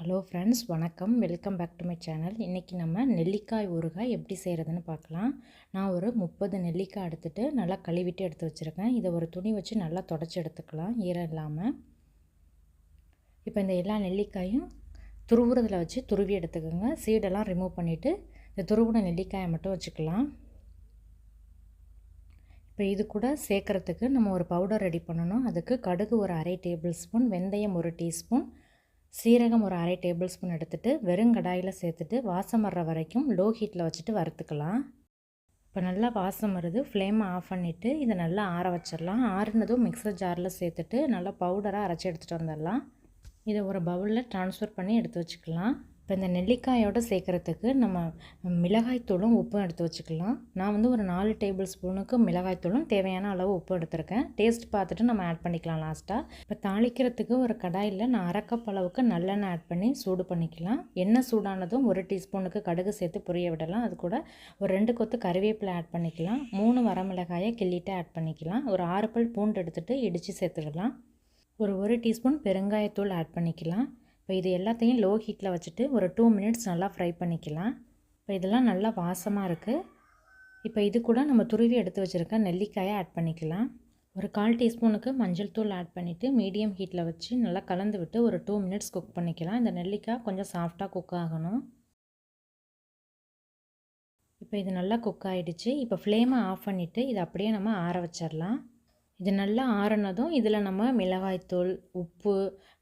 Hello friends, வணக்கம். Welcome back to my channel. இன்றைக்கி நம்ம நெல்லிக்காய் ஊறுகாய் எப்படி செய்கிறதுன்னு பார்க்கலாம். நான் ஒரு 30 நெல்லிக்காய் எடுத்துகிட்டு நல்லா கழுவிட்டு எடுத்து வச்சுருக்கேன். இதை ஒரு துணி வச்சு நல்லா தொடச்சி எடுத்துக்கலாம், ஈரம் இல்லாமல். இப்போ இந்த எல்லா நெல்லிக்காயும் துருவுறதில் வச்சு துருவி எடுத்துக்கோங்க. சீடெல்லாம் ரிமூவ் பண்ணிவிட்டு இந்த துருவின நெல்லிக்காயை மட்டும் வச்சுக்கலாம். இப்போ இது கூட சேர்க்குறதுக்கு நம்ம ஒரு பவுடர் ரெடி பண்ணணும். அதுக்கு கடுகு ஒரு அரை டேபிள் ஸ்பூன், வெந்தயம் ஒரு டீஸ்பூன், சீரகம் ஒரு அரை டேபிள் ஸ்பூன் எடுத்துகிட்டு வெறும் கடாயில் சேர்த்துட்டு வாசம் வர்ற வரைக்கும் லோ ஹீட்டில் வச்சுட்டு வறுத்துக்கலாம். இப்போ நல்லா வாசம் வருது. ஃப்ளேமை ஆஃப் பண்ணிவிட்டு இதை நல்லா ஆற வச்சிடலாம். ஆறுனதும் மிக்சர் ஜாரில் சேர்த்துட்டு நல்லா பவுடராக அரைச்சி எடுத்துகிட்டு வந்துடலாம். இதை ஒரு பவுலில் ட்ரான்ஸ்ஃபர் பண்ணி எடுத்து வச்சுக்கலாம். இப்போ இந்த நெல்லிக்காயோடு சேர்க்குறதுக்கு நம்ம மிளகாய்த்தூளும் உப்பும் எடுத்து வச்சுக்கலாம். நான் வந்து ஒரு 4 டேபிள் ஸ்பூனுக்கு மிளகாய்த்தூளும் தேவையான அளவு உப்பு எடுத்துருக்கேன். டேஸ்ட் பார்த்துட்டு நம்ம ஆட் பண்ணிக்கலாம் லாஸ்ட்டாக. இப்போ தாளிக்கிறதுக்கு ஒரு கடாயில் நான் 1/2 கப் அளவுக்கு நல்லெண்ணெய் ஆட் பண்ணி சூடு பண்ணிக்கலாம். எண்ணெய் சூடானதும் 1 டீஸ்பூனுக்கு கடுகு சேர்த்து பொரிய விடலாம். அது கூட ஒரு 2 கொத்து கறிவேப்பிலை ஆட் பண்ணிக்கலாம். 3 வரமிளகாயை கிள்ளிட்டு ஆட் பண்ணிக்கலாம். ஒரு 6 பல் பூண்டு எடுத்துகிட்டு இடித்து சேர்த்துக்கலாம். ஒரு 1 டீஸ்பூன் பெருங்காயத்தூள் ஆட் பண்ணிக்கலாம். இப்போ இது எல்லாத்தையும் லோ ஹீட்டில் வச்சுட்டு ஒரு 2 மினிட்ஸ் நல்லா ஃப்ரை பண்ணிக்கலாம். இப்போ இதெல்லாம் நல்லா வாசமாக இருக்குது. இப்போ இது கூட நம்ம துருவி எடுத்து வச்சுருக்க நெல்லிக்காயை ஆட் பண்ணிக்கலாம். ஒரு 1/4 டீஸ்பூனுக்கு மஞ்சள் தூள் ஆட் பண்ணிவிட்டு மீடியம் ஹீட்டில் வச்சு நல்லா கலந்து விட்டு ஒரு 2 மினிட்ஸ் குக் பண்ணிக்கலாம். இந்த நெல்லிக்காய் கொஞ்சம் சாஃப்டாக குக் ஆகணும். இப்போ இது நல்லா குக் ஆகிடுச்சு. இப்போ ஃப்ளேமை ஆஃப் பண்ணிவிட்டு இதை அப்படியே நம்ம ஆற வச்சிடலாம். இது நல்லா ஆறுனதும் இதில் நம்ம மிளகாய்த்தூள், உப்பு,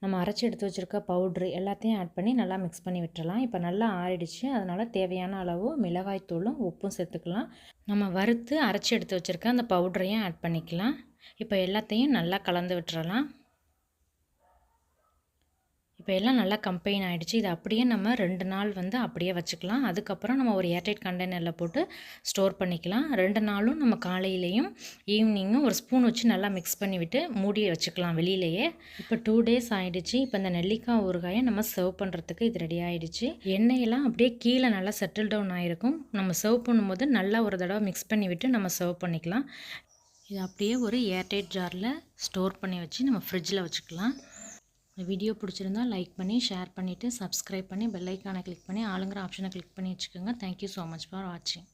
நம்ம அரைச்சி எடுத்து வச்சுருக்க பவுட்ரு எல்லாத்தையும் ஆட் பண்ணி நல்லா மிக்ஸ் பண்ணி விட்டுறலாம். இப்போ நல்லா ஆறிடுச்சு. அதனால் தேவையான அளவு மிளகாய்த்தூளும் உப்பும் சேர்த்துக்கலாம். நம்ம வறுத்து அரைச்சி எடுத்து வச்சுருக்க அந்த பவுட்ரையும் ஆட் பண்ணிக்கலாம். இப்போ எல்லாத்தையும் நல்லா கலந்து விட்டுறலாம். இப்போ எல்லாம் நல்லா கம்பைன் ஆகிடுச்சு. இது அப்படியே நம்ம 2 நாள் வந்து அப்படியே வச்சுக்கலாம். அதுக்கப்புறம் நம்ம ஒரு ஏர்டைட் கண்டெய்னரில் போட்டு ஸ்டோர் பண்ணிக்கலாம். 2 நாளும் நம்ம காலையிலையும் ஈவினிங்கும் ஒரு ஸ்பூன் வச்சு நல்லா மிக்ஸ் பண்ணி விட்டு மூடி வச்சுக்கலாம் வெளியிலேயே. இப்போ 2 டேஸ் ஆகிடுச்சு. இப்போ இந்த நெல்லிக்காய் ஊறுகாயை நம்ம சர்வ் பண்ணுறதுக்கு இது ரெடி ஆகிடுச்சு. எண்ணெயெல்லாம் அப்படியே கீழே நல்லா செட்டில் டவுன் ஆகிருக்கும். நம்ம சர்வ் பண்ணும்போது நல்லா ஒரு தடவை மிக்ஸ் பண்ணி விட்டு நம்ம சர்வ் பண்ணிக்கலாம். இது அப்படியே ஒரு ஏர்டைட் ஜாரில் ஸ்டோர் பண்ணி வச்சு நம்ம ஃப்ரிட்ஜில் வச்சுக்கலாம். இந்த வீடியோ பிடிச்சிருந்தால் லைக் பண்ணி ஷேர் பண்ணிவிட்டு சப்ஸ்கிரைப் பண்ணி பெல் ஐக்கானை கிளிக் பண்ணி ஆளுங்கிற ஆப்ஷனை கிளிக் பண்ணி வச்சுக்கோங்க. தேங்க்யூ ஸோ மச் ஃபார் வாட்சிங்.